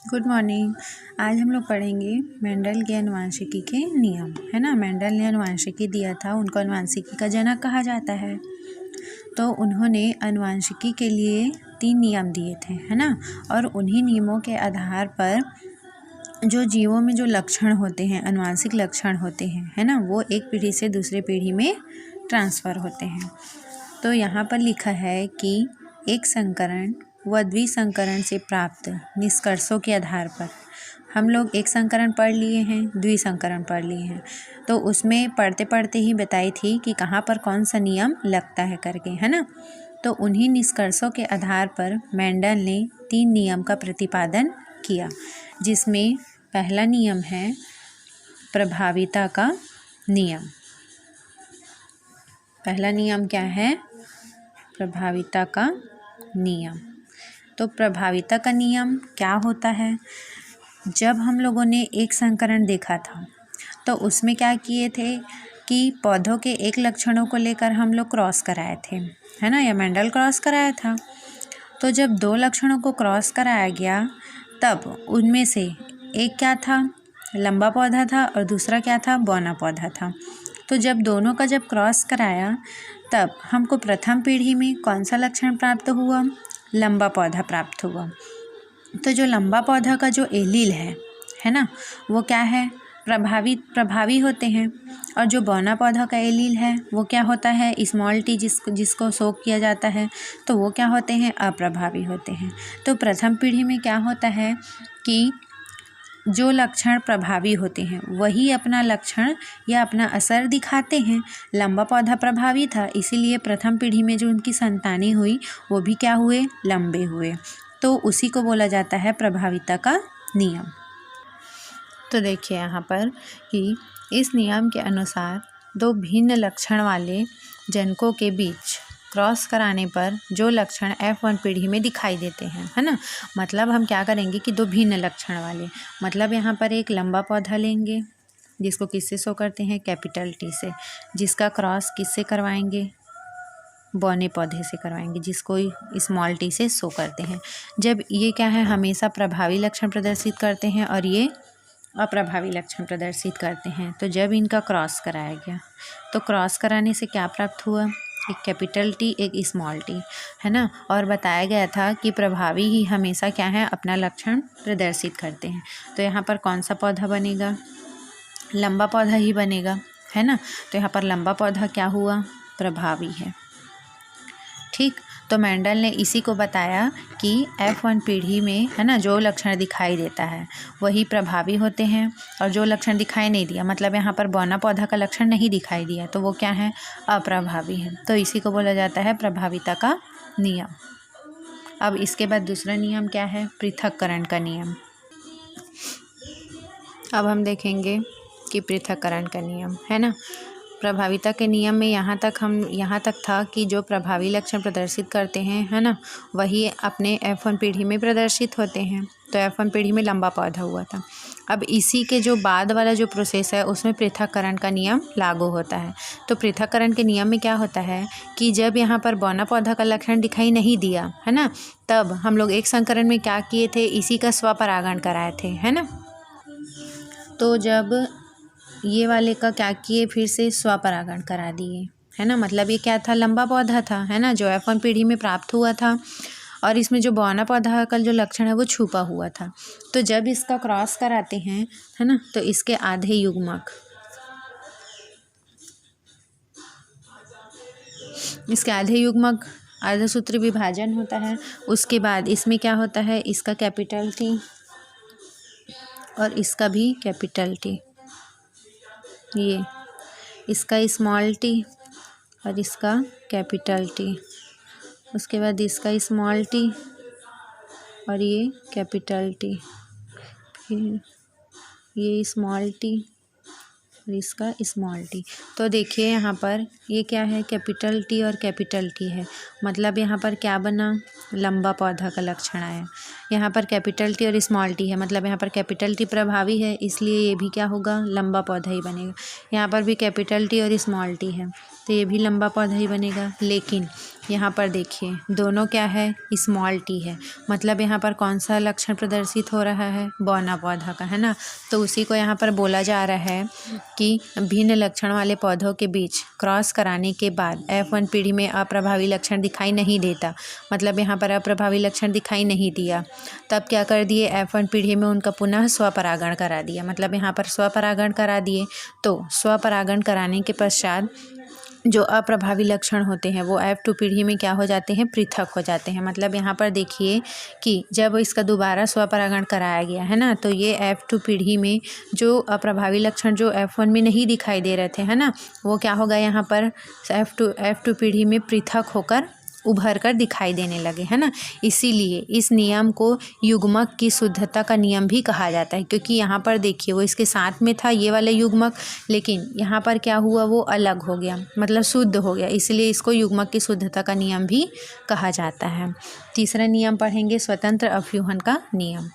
Good morning. आज हम लोग पढ़ेंगे मेंडल के आनुवंशिकी के नियम, है ना। मेंडल ने आनुवंशिकी दिया था, उनको आनुवंशिकी का जनक कहा जाता है। तो उन्होंने आनुवंशिकी के लिए 3 नियम दिए थे, है ना। और उन्हीं नियमों के आधार पर जो जीवों में जो लक्षण होते हैं, आनुवंशिक लक्षण होते हैं, है ना, वो एक पीढ़ी से दूसरे पीढ़ी में ट्रांसफ़र होते हैं। तो यहाँ पर लिखा है कि एक संकरण व द्विसंकरण से प्राप्त निष्कर्षों के आधार पर हम लोग एक संकरण पढ़ लिए हैं, द्विसंकरण पढ़ लिए हैं। तो उसमें पढ़ते पढ़ते ही बताई थी कि कहाँ पर कौन सा नियम लगता है करके, है ना। तो उन्हीं निष्कर्षों के आधार पर मेंडल ने 3 नियम का प्रतिपादन किया, जिसमें पहला नियम है प्रभाविता का नियम। पहला नियम क्या है? प्रभाविता का नियम। तो प्रभाविता का नियम क्या होता है? जब हम लोगों ने एक संकरण देखा था तो उसमें क्या किए थे कि पौधों के एक लक्षणों को लेकर हम लोग क्रॉस कराए थे, है ना, या मेंडल क्रॉस कराया था। तो जब 2 लक्षणों को क्रॉस कराया गया तब उनमें से एक क्या था? लंबा पौधा था और दूसरा क्या था? बौना पौधा था। तो जब दोनों का क्रॉस कराया तब हमको प्रथम पीढ़ी में कौन सा लक्षण प्राप्त हुआ? लंबा पौधा प्राप्त हुआ। तो जो लंबा पौधा का जो एलील है ना, वो क्या है? प्रभावी होते हैं। और जो बौना पौधा का एलील है वो क्या होता है? स्मॉल टी, जिसको सोक किया जाता है, तो वो क्या होते हैं? अप्रभावी होते हैं। तो प्रथम पीढ़ी में क्या होता है कि जो लक्षण प्रभावी होते हैं वही अपना लक्षण या अपना असर दिखाते हैं। लंबा पौधा प्रभावी था, इसीलिए प्रथम पीढ़ी में जो उनकी संतानें हुई वो भी क्या हुए? लंबे हुए। तो उसी को बोला जाता है प्रभाविता का नियम। तो देखिए यहाँ पर कि इस नियम के अनुसार 2 भिन्न लक्षण वाले जनकों के बीच क्रॉस कराने पर जो लक्षण F1 पीढ़ी में दिखाई देते हैं, है ना। मतलब हम क्या करेंगे कि 2 भिन्न लक्षण वाले, मतलब यहाँ पर एक लंबा पौधा लेंगे जिसको किससे शो करते हैं? कैपिटल T से। जिसका क्रॉस किससे करवाएंगे? बौने पौधे से करवाएंगे, जिसको स्मॉल टी से शो करते हैं। जब ये क्या है? हमेशा प्रभावी लक्षण प्रदर्शित करते हैं और ये अप्रभावी लक्षण प्रदर्शित करते हैं। तो जब इनका क्रॉस कराया गया तो क्रॉस कराने से क्या प्राप्त हुआ? एक कैपिटल टी, एक स्मॉल टी, है ना। और बताया गया था कि प्रभावी ही हमेशा क्या है? अपना लक्षण प्रदर्शित करते हैं। तो यहाँ पर कौन सा पौधा बनेगा? लंबा पौधा ही बनेगा, है ना। तो यहाँ पर लंबा पौधा क्या हुआ? प्रभावी है। ठीक। तो मेंडल ने इसी को बताया कि F1 पीढ़ी में, है ना, जो लक्षण दिखाई देता है वही प्रभावी होते हैं और जो लक्षण दिखाई नहीं दिया, मतलब यहाँ पर बौना पौधा का लक्षण नहीं दिखाई दिया, तो वो क्या है? अप्रभावी है। तो इसी को बोला जाता है प्रभाविता का नियम। अब इसके बाद दूसरा नियम क्या है? पृथक्करण का नियम। अब हम देखेंगे कि पृथक्करण का नियम, है ना। प्रभाविता के नियम में यहाँ तक था कि जो प्रभावी लक्षण प्रदर्शित करते हैं, है ना, वही अपने F1 पीढ़ी में प्रदर्शित होते हैं। तो F1 पीढ़ी में लंबा पौधा हुआ था। अब इसी के जो बाद वाला जो प्रोसेस है उसमें पृथक्करण का नियम लागू होता है। तो पृथक्करण के नियम में क्या होता है कि जब यहाँ पर बौना पौधा का लक्षण दिखाई नहीं दिया, है ना, तब हम लोग एक संकरण में क्या किए थे? इसी का स्वपरागण कराए थे, है ना। तो जब ये वाले का क्या किए? फिर से स्वपरागण करा दिए, है ना। मतलब ये क्या था? लंबा पौधा था, है ना, जो F1 पीढ़ी में प्राप्त हुआ था, और इसमें जो बौना पौधा का जो लक्षण है वो छुपा हुआ था। तो जब इसका क्रॉस कराते हैं, है ना, तो इसके आधे युग्मक अर्धसूत्री विभाजन होता है। उसके बाद इसमें क्या होता है? इसका कैपिटल T और इसका भी कैपिटल T, ये इसका स्मॉल टी और इसका कैपिटल टी, उसके बाद इसका स्मॉल टी और ये कैपिटल टी, फिर ये स्मॉल टी और इसका स्मॉल टी। तो देखिए यहाँ पर ये क्या है? कैपिटल टी और कैपिटल टी है। मतलब यहाँ पर क्या बना? लंबा पौधा का लक्षण आया। यहाँ पर कैपिटल टी और स्मॉल टी है, मतलब यहाँ पर कैपिटल टी प्रभावी है, इसलिए ये भी क्या होगा? लंबा पौधा ही बनेगा। यहाँ पर भी कैपिटल टी और स्मॉल टी है, तो ये भी लंबा पौधा ही बनेगा। लेकिन यहाँ पर देखिए दोनों क्या है, स्मॉल टी है, मतलब यहाँ पर कौन सा लक्षण प्रदर्शित हो रहा है, बौना पौधा का, है ना। तो उसी को यहाँ पर बोला जा रहा है कि भिन्न लक्षण वाले पौधों के बीच क्रॉस कराने के बाद F1 पीढ़ी में अप्रभावी लक्षण दिखाई नहीं देता, मतलब यहाँ पर अप्रभावी लक्षण दिखाई नहीं दिया, तब क्या कर दिए, F1 पीढ़ी में उनका पुनः स्वपरागण करा दिया, मतलब यहाँ पर स्वपरागण करा दिए। तो स्वपरागण कराने के पश्चात जो अप्रभावी लक्षण होते हैं वो F2 पीढ़ी में क्या हो जाते हैं, पृथक हो जाते हैं। मतलब यहाँ पर देखिए कि जब इसका दोबारा स्वपरागण कराया गया है ना, तो ये F2 पीढ़ी में जो अप्रभावी लक्षण जो F1 में नहीं दिखाई दे रहे थे, है ना, वो क्या होगा, यहाँ पर F2 पीढ़ी में पृथक होकर उभर कर दिखाई देने लगे, है ना। इसीलिए इस नियम को युग्मक की शुद्धता का नियम भी कहा जाता है, क्योंकि यहाँ पर देखिए वो इसके साथ में था ये वाला युग्मक, लेकिन यहाँ पर क्या हुआ, वो अलग हो गया, मतलब शुद्ध हो गया, इसलिए इसको युग्मक की शुद्धता का नियम भी कहा जाता है। तीसरा नियम पढ़ेंगे, स्वतंत्र अवव्यूहन का नियम।